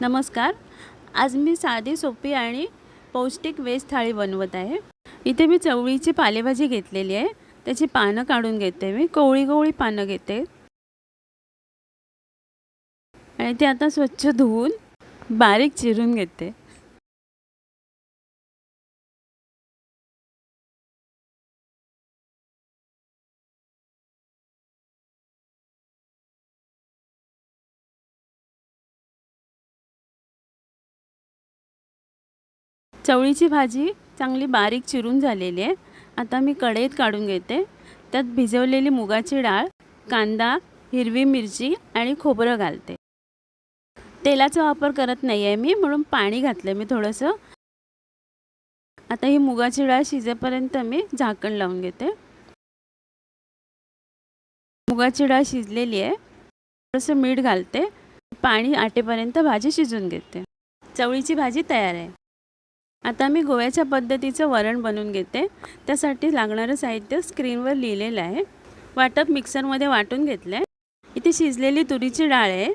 नमस्कार. आज मी साधी, सोपी आणि पौष्टिक व्हेज थाळी बनवत आहे. इथे मी चवळीची पालेभाजी घेतलेली आहे. त्याची पानं काढून घेते मी. कोवळी पानं घेते आणि ती आता स्वच्छ धुवून बारीक चिरून घेते. चवळीची भाजी चांगली बारीक चिरून झालेली आहे. आता मी कढईत काढून घेते. त्यात भिजवलेली मुगाची डाळ, कांदा, हिरवी मिरची आणि खोबरं घालते. तेलाचा वापर करत नाही आहे मी, म्हणून पाणी घातलं मी थोडंसं. आता ही मुगाची डाळ शिजेपर्यंत मी झाकण लावून घेते. मुगाची डाळ शिजलेली आहे. थोडंसं मीठ घालते. पाणी आटेपर्यंत भाजी शिजवून घेते. चवळीची भाजी तयार आहे. आता मी गोव्याच्या पद्धतीचं वरण बनवून घेते. त्यासाठी लागणारं साहित्य स्क्रीनवर लिहिलेलं आहे. वाटप मिक्सरमध्ये वाटून घेतलं आहे. इथे शिजलेली तुरीची डाळ आहे,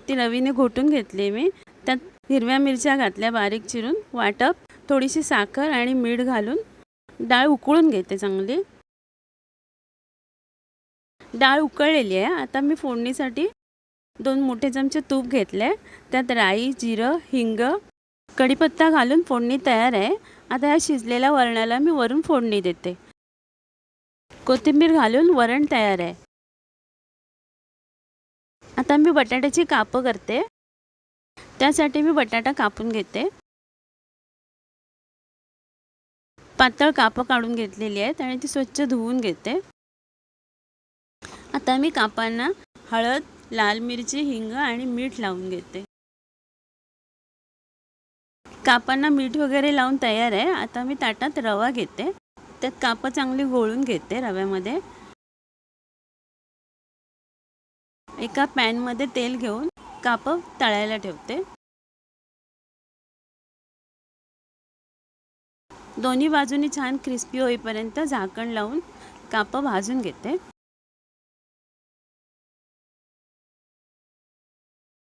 ती रवीने घोटून घेतली मी. त्यात हिरव्या मिरच्या घातल्या बारीक चिरून. वाटप, थोडीशी साखर आणि मीठ घालून डाळ उकळून घेते चांगली. डाळ उकळलेली आहे. आता मी फोडणीसाठी 2 मोठे चमचे तूप घेतले. त्यात राई, जिरं, हिंग, कढीपत्ता घालून फोडणी तयार आहे. आता या शिजलेल्या वरणाला मी वरून फोडणी देते. कोथिंबीर घालून वरण तयार आहे. आता मी बटाट्याची कापं करते. त्यासाठी मी बटाटा कापून घेते. पातळ कापं काढून घेतलेली आहेत आणि ती स्वच्छ धुवून घेते. आता मी कापांना हळद, लाल मिरची, हिंग आणि मीठ लावून घेते. कापांना मीठ वगैरे लावून तयार आहे. आता मी ताटात रवा घेते. त्यात कापं चांगली गोळून घेते रव्यामध्ये. एका पॅनमध्ये तेल घेऊन कापं तळायला ठेवते. दोन्ही बाजूनी छान क्रिस्पी होईपर्यंत झाकण लावून कापं भाजून घेते.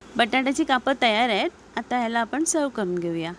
बटाट्याची कापं तयार आहेत. आता ह्याला आपण सर्व करून घेऊया.